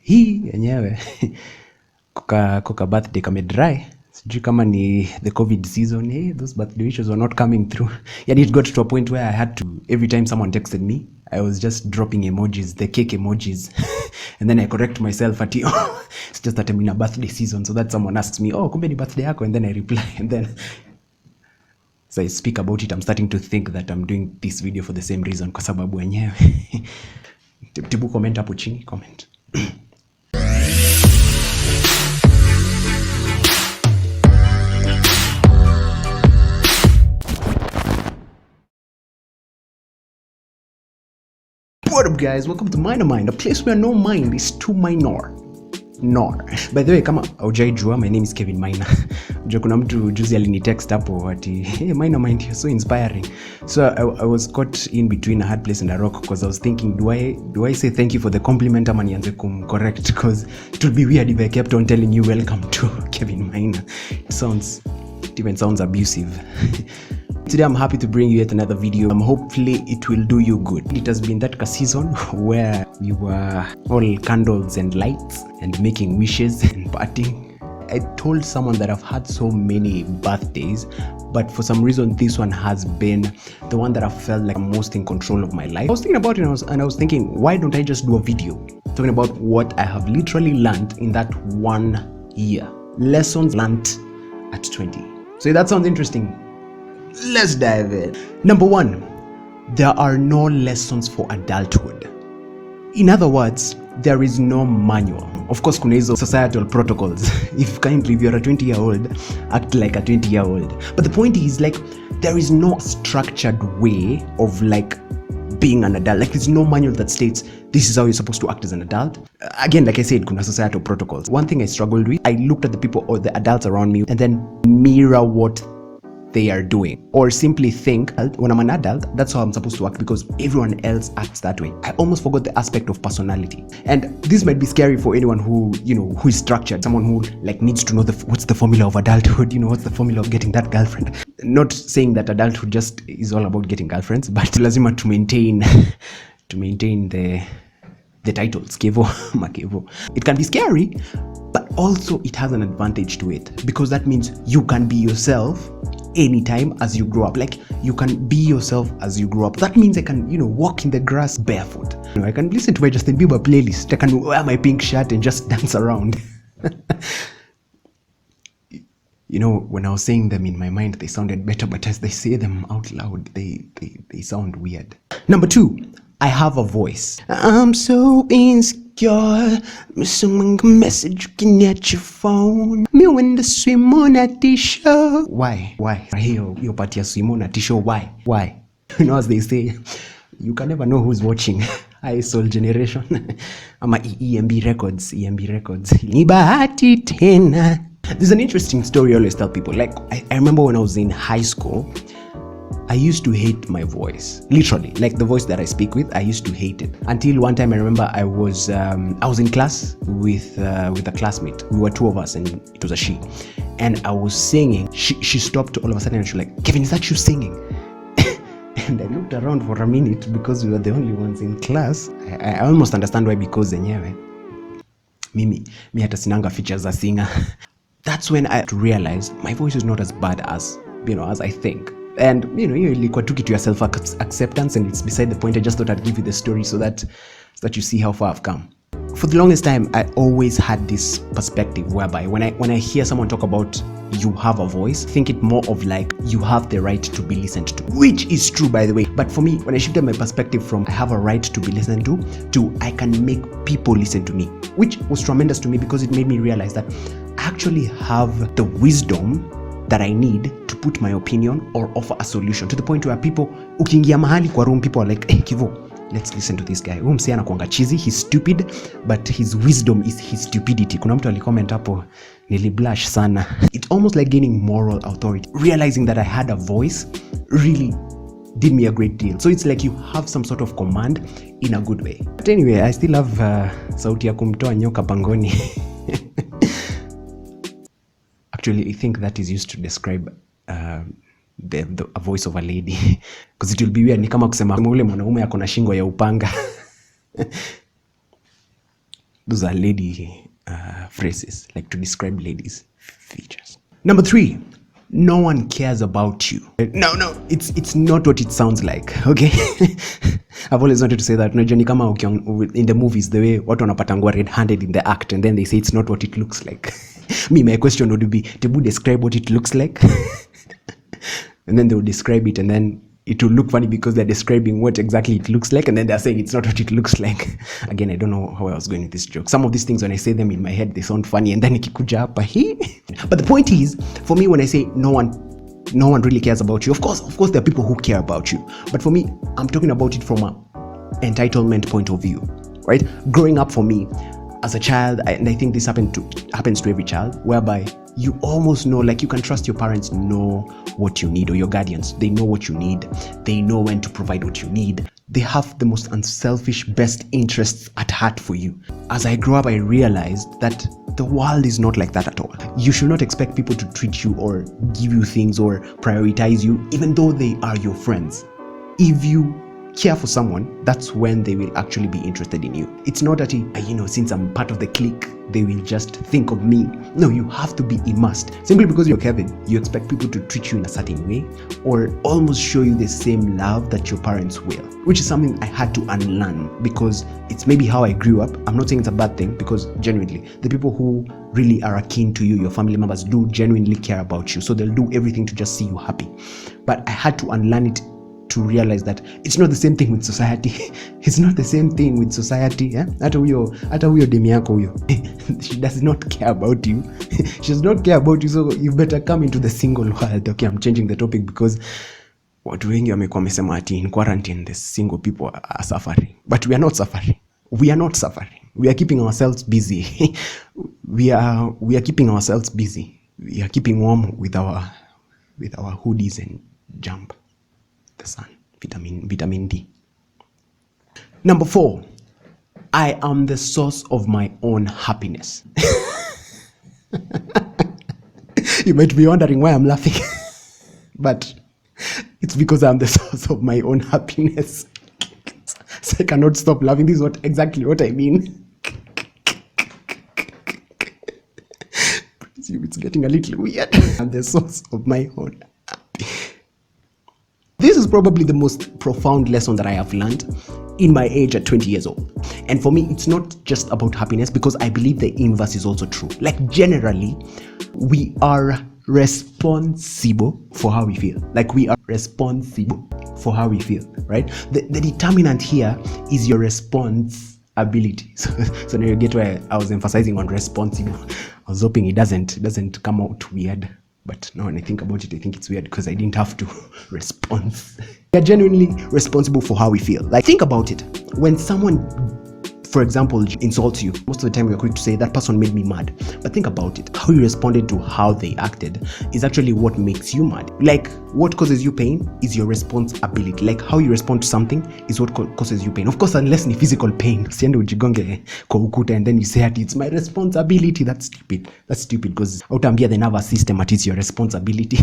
hii yenyewe kuka birthday kame dry. Sijui kama ni the COVID season. Hey, those birthday wishes were not coming through. Yeah, it got to a point where I had to, every time someone texted me, I was just dropping emojis, the cake emojis. And then I correct myself at, oh, it's just that I'm in a birthday season. So that someone asks me, oh, kumbe ni birthday yako? And then I reply. And then so I speak about it. I'm starting to think that I'm doing this video for the same reason. Kwa sababu wenyewe. Tibu comment hapo chini, comment. What up guys, welcome to Minor Mind, a place where no mind is too minor. Nor. By the way, kama haujaijua, my name is Kevin Minor. Unajua kuna mtu juzi alinitext hapo ati, hey Minor Mind, you're so inspiring. So I was caught in between a hard place and a rock because I was thinking, do I say thank you for the compliment ama nianze correct, because it would be weird if I kept on telling you welcome to Kevin Minor. It even sounds abusive. Today I'm happy to bring you yet another video. Hopefully it will do you good. It has been that season where we were all candles and lights and making wishes and partying. I told someone that I've had so many birthdays, but for some reason this one has been the one that I felt like I'm most in control of my life. I was thinking about it and I was thinking, why don't I just do a video talking about what I have literally learned in that 1 year? Lessons learned at 20. So if that sounds interesting, let's dive in. Number 1, there are no lessons for adulthood. In other words, there is no manual. Of course, kuna hizo societal protocols. If you're a 20-year-old, act like a 20-year-old. But the point is, like, there is no structured way of like being an adult. Like, there's no manual that states this is how you're supposed to act as an adult. Again, like I said, kuna societal protocols. One thing I struggled with, I looked at the people or the adults around me and then mirror what they are doing, or simply think when I'm an adult, that's how I'm supposed to act because everyone else acts that way. I almost forgot the aspect of personality, and this might be scary for anyone who who is structured, someone who like needs to know what's the formula of adulthood, what's the formula of getting that girlfriend. Not saying that adulthood just is all about getting girlfriends, but lazima to maintain the titles, Kevo, Makevo. It can be scary, but also it has an advantage to it because that means you can be yourself anytime as you grow up. Like, you can be yourself as you grow up. That means I can, walk in the grass barefoot. I can listen to my Justin Bieber playlist. I can wear my pink shirt and just dance around. When I was saying them in my mind, they sounded better, but as they say them out loud, they sound weird. Number 2, I have a voice. I'm so insecure. Someone can message you at your phone. Me when the swim on a t-shirt. Why? Hiyo part ya swim on a t-shirt. Why? As they say, you can never know who's watching. High Soul Generation. Ama EMB Records. Ni bahati tena. There's an interesting story I always tell people. Like, I remember when I was in high school, I used to hate my voice, literally, like the voice that I speak with. I used to hate it until one time I remember I was in class with a classmate. We were 2 of us and it was a she, and I was singing. She stopped all of a sudden and she was like, Kevin, is that you singing? And I looked around for a minute because we were the only ones in class. I almost understand why, because zenyewe mimi hata sinanga features as a singer. That's when I realized my voice is not as bad as as I think. And you took it to your self acceptance, and it's beside the point. I just thought I'd give you the story so that you see how far I've come. For the longest time, I always had this perspective whereby when I hear someone talk about you have a voice, think it more of like you have the right to be listened to, which is true, by the way. But for me, when I shifted my perspective from I have a right to be listened to I can make people listen to me, which was tremendous to me because it made me realize that I actually have the wisdom that I need to put my opinion or offer a solution, to the point where people, ukiingia mahali kwa room, people are like, hey Kivo, let's listen to this guy. Huyu msee anakuanga cheesy, he's stupid, but his wisdom is his stupidity. Kuna mtu alicomment hapo, niliblush sana. It's almost like gaining moral authority. Realizing that I had a voice really did me a great deal. So it's like you have some sort of command in a good way. But anyway, I still have sauti ya kumtoa nyoka pangoni. Actually, I think that is used to describe a voice of a lady, because it will be weird. Ni kama kusema ule mwanaume ako na shingo ya upanga. Those are lady phrases, like to describe ladies' features. Number 3, no one cares about you. No, it's not what it sounds like, okay? I've always wanted to say that. Unajua ni kama in the movies, the way watu wanapatangwa red-handed in the act and then they say it's not what it looks like. Me, my question would be, Tebu, describe what it looks like? And then they would describe it and then it will look funny because they're describing what exactly it looks like and then they're saying it's not what it looks like. Again, I don't know how I was going with this joke. Some of these things, when I say them in my head, they sound funny and then ikikuja hapa hii. But the point is, for me, when I say no one really cares about you, of course there are people who care about you. But for me, I'm talking about it from an entitlement point of view, right? Growing up for me, as a child, and I think this happens to every child, whereby you almost know, like you can trust your parents know what you need, or your guardians, they know what you need. They know when to provide what you need. They have the most unselfish best interests at heart for you. As I grew up, I realized that the world is not like that at all. You should not expect people to treat you or give you things or prioritize you, even though they are your friends. If you care for someone, that's when they will actually be interested in you. It's not that, since I'm part of the clique, they will just think of me. No, you have to be immersed. Simply because you're Kevin, you expect people to treat you in a certain way or almost show you the same love that your parents will, which is something I had to unlearn because it's maybe how I grew up. I'm not saying it's a bad thing, because genuinely, the people who really are akin to you, your family members, do genuinely care about you. So they'll do everything to just see you happy. But I had to unlearn it to realize that it's not the same thing with society. It's not the same thing with society. Hata huyo demi yako huyo, she does not care about you. She does not care about you, so you better come into the single world. Okay, I'm changing the topic because watu wengi wamekuwa wamesema ati in quarantine the single people are suffering. But we are not suffering. We are not suffering. We are keeping ourselves busy. we are keeping ourselves busy. We are keeping warm with our hoodies and jump. The sun, vitamin D. Number 4, I am the source of my own happiness. You might be wondering why I'm laughing, but it's because I'm the source of my own happiness. So I cannot stop laughing. This is exactly what I mean. It's getting a little weird. I'm the source of my own happiness. This is probably the most profound lesson that I have learned in my age at 20 years old. And for me, it's not just about happiness, because I believe the inverse is also true. Like, generally, we are responsible for how we feel. Like, we are responsible for how we feel, right? The determinant here is your responsibility. So now you get where I was emphasizing on responsible. I was hoping it doesn't come out weird. But now when I think about it, I think it's weird because I didn't have to respond. We are genuinely responsible for how we feel. Like, think about it. When someone, for example, insults you, most of the time we're quick to say that person made me mad. But think about it. How you responded to how they acted is actually what makes you mad. Like, what causes you pain is your responsibility. Like, how you respond to something is what causes you pain. Of course, unless ni physical pain. Usiende ujigonge kwa ukuta and then you say it's my responsibility. That's stupid. That's stupid because utambia the nervous system at it's your responsibility.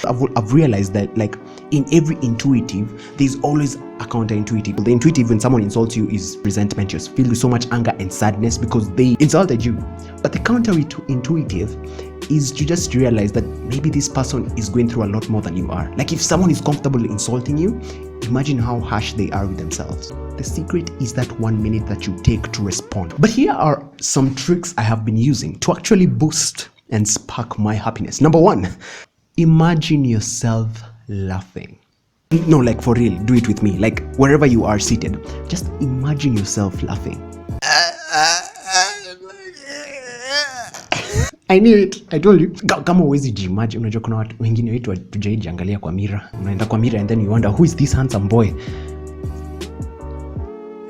I've realized that, like, in every intuitive, there's always a counterintuitive. The intuitive, when someone insults you, is resentment. You're filled with so much anger and sadness because they insulted you. But the counterintuitive is to just realize that maybe this person is going through a lot more than you are. Like, if someone is comfortable insulting you, imagine how harsh they are with themselves. The secret is that 1 minute that you take to respond. But here are some tricks I have been using to actually boost and spark my happiness. Number 1, imagine yourself laughing. No, like, for real, do it with me. Like, wherever you are seated, just imagine yourself laughing. I knew it. I told you. Kama huwezi jiimagine, unajua kuna watu wengine wetu hatujajiangalia kwa mirror. Unaenda kwa mirror and then you wonder, who is this handsome boy?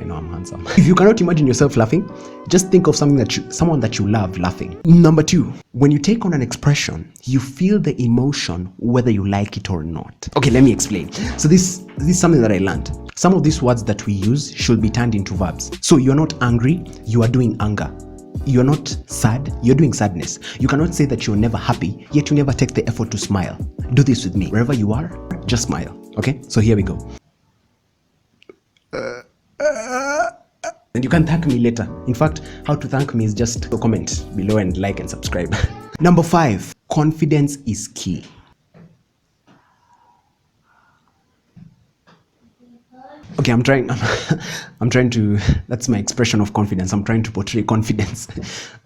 I know I'm handsome. If you cannot imagine yourself laughing, just think of someone that you love laughing. Number 2, when you take on an expression, you feel the emotion whether you like it or not. Okay, let me explain. So this is something that I learned. Some of these words that we use should be turned into verbs. So you're not angry, you are doing anger. You're not sad, you're doing sadness. You cannot say that you're never happy, yet you never take the effort to smile. Do this with me. Wherever you are, just smile. Okay? So here we go. And you can thank me later. In fact, how to thank me is just comment below and like and subscribe. Number 5, confidence is key. Okay, I'm trying to, that's my expression of confidence. I'm trying to portray confidence.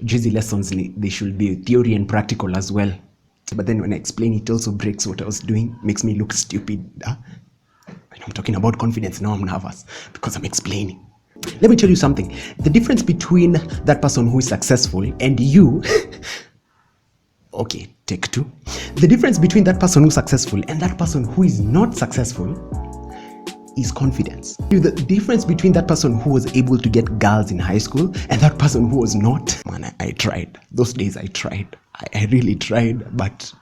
Juicy lessons, they should be theory and practical as well. But then when I explain, it also breaks what I was doing, makes me look stupid. When I'm talking about confidence, now I'm nervous because I'm explaining. Let me tell you something. The difference between that person who is successful and you, okay, take 2. The difference between that person who's successful and that person who is not successful is confidence. The difference between that person who was able to get girls in high school and that person who was not. Man, I tried. Those days I tried. I really tried. But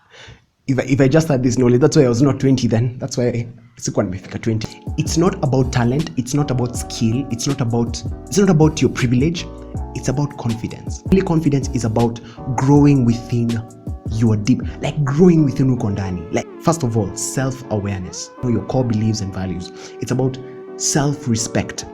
if I just had this knowledge, that's why I was not 20 then. That's why I 20. It's not about talent. It's not about skill. It's not about your privilege. It's about confidence. Really, confidence is about growing within your deep, like growing within ukondani. Like, first of all, self-awareness, your core beliefs and values. It's about self-respect.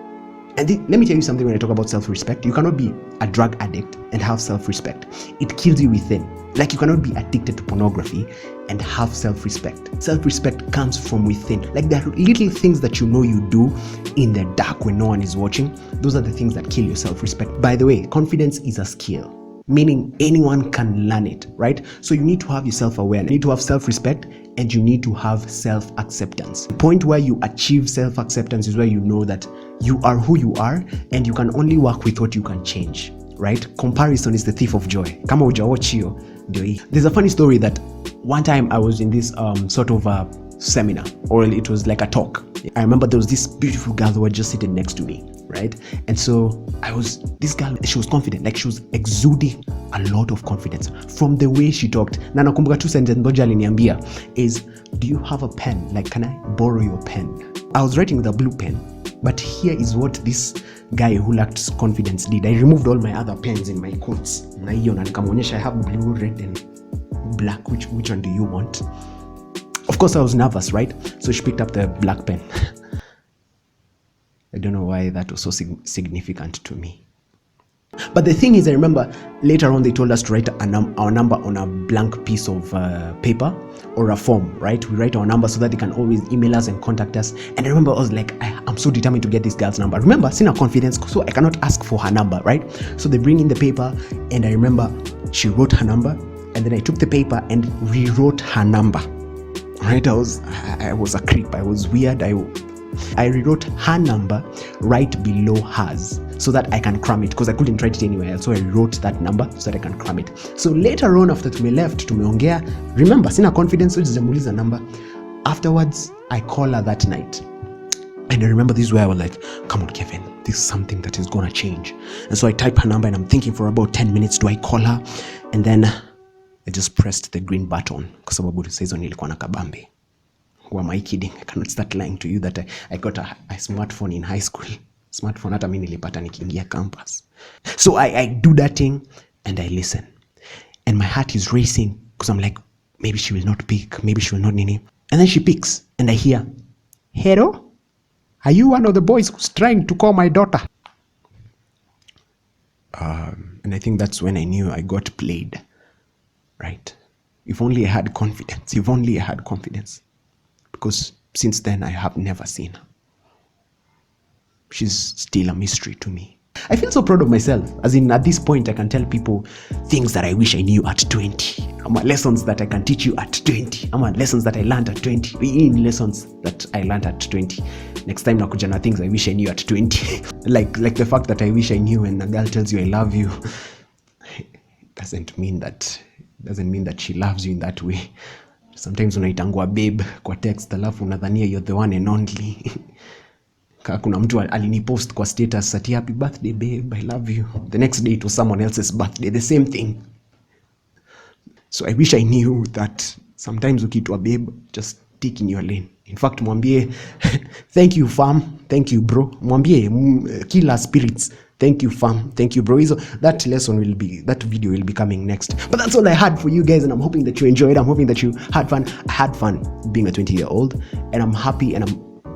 And let me tell you something. When I talk about self-respect, you cannot be a drug addict and have self-respect. It kills you within. Like, you cannot be addicted to pornography and have self-respect. Self-respect comes from within. Like, there are little things that you do in the dark when no one is watching. Those are the things that kill your self-respect. By the way, confidence is a skill, meaning anyone can learn it, right? So you need to have your self-awareness, you need to have self-respect, and you need to have self-acceptance. The point where you achieve self-acceptance is where you know that you are who you are and you can only work with what you can change, right? Comparison is the thief of joy. Kama hujawatch hiyo, ndio hii. There's a funny story that one time I was in this sort of a seminar, or it was like a talk. I remember there was this beautiful girl who was just sitting next to me, right? And so this girl, she was confident, like she was exuding a lot of confidence from the way she talked. Na nakumbuka tu sentence moja aliniambia is, do you have a pen? Like, can I borrow your pen? I was writing with a blue pen, but here is what this guy who lacked confidence did. I removed all my other pens in my coats. Na hiyo na nikamwonyesha, I have blue, red and black. Which one do you want? Of course I was nervous, right? So she picked up the black pen. I don't know why that was so significant to me. But the thing is, I remember later on they told us to write our number on a blank piece of paper or a form, right? We write our number so that they can always email us and contact us. And I remember I was like, I'm so determined to get this girl's number. Remember, sina confidence, so I cannot ask for her number, right? So they bring in the paper, and I remember she wrote her number, and then I took the paper and rewrote her number. Right? I was a creep. I was weird. I rewrote her number right below hers so that I can cram it, because I couldn't write it anywhere else. So I wrote that number so that I can cram it. So later on, after we left, tumeongea, remember, sina confidence, so sijamuuliza number. Afterwards, I call her that night. And I remember this is where I was like, come on, Kevin, this is something that is gonna change. And so I type her number and I'm thinking for about 10 minutes, do I call her? And then I just pressed the green button kwa sababu hizo nilikuwa na kabambe. Who am I kidding? I cannot start lying to you that I got a smartphone in high school. Smartphone hata mimi nilipata nikiingia campus. So I do that thing and I listen. And my heart is racing because I'm like, maybe she will not pick, maybe she will not nini. And then she picks and I hear, hello? Are you one of the boys who's trying to call my daughter? And I think that's when I knew I got played. Right? If only I had confidence. If only I had confidence. Because since then, I have never seen her. She's still a mystery to me. I feel so proud of myself. As in, at this point, I can tell people things that I wish I knew at 20. Lessons that I can teach you at 20. Lessons that I learned at 20. Lessons that I learned at 20. Next time, nakuja na things I wish I knew at 20. like the fact that I wish I knew when a girl tells you I love you. Doesn't mean that she loves you in that way. Sometimes unaitangua babe kwa text, alafu unadhania you're the one and only. Kuna mtu alinipost kwa status ati happy birthday babe, I love you. The next day it was someone else's birthday, the same thing. So I wish I knew that sometimes ukiitwa babe, just stick in your lane. In fact, mwambie thank you fam, thank you bro. Mwambie killer spirits, thank you fam, thank you bro. So that video will be coming next. But that's all I had for you guys, and I'm hoping that you enjoyed. I'm hoping that you had fun. I had fun being a 20-year-old, and I'm happy, and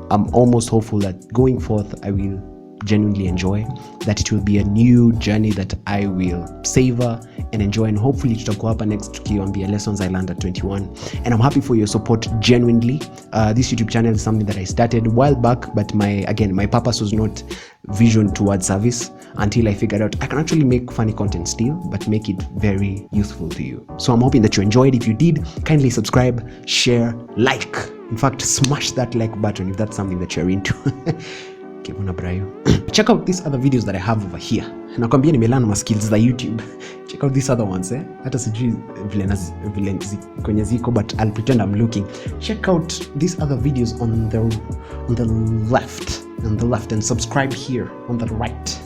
I'm almost hopeful that going forth I will genuinely enjoy, that it will be a new journey that I will savor and enjoy, and hopefully tutakuwa hapa next tukiwaambia lessons I learned at 21. And I'm happy for your support genuinely. This YouTube channel is something that I started a while back, but my purpose was not vision towards service until I figured out I can actually make funny content still, but make it very useful to you. So I'm hoping that you enjoyed. If you did, kindly subscribe, share, like. In fact, smash that like button if that's something that you're into. Check out these other videos that I have over here. Nakwambia nimelearn my skills za YouTube. Check out these other ones, hata sijui vile kwenye ziko, but I'll pretend I'm looking. Check out these other videos on the left, and subscribe here on the right.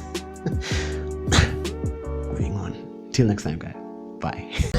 Moving on. Till next time, guys. Bye.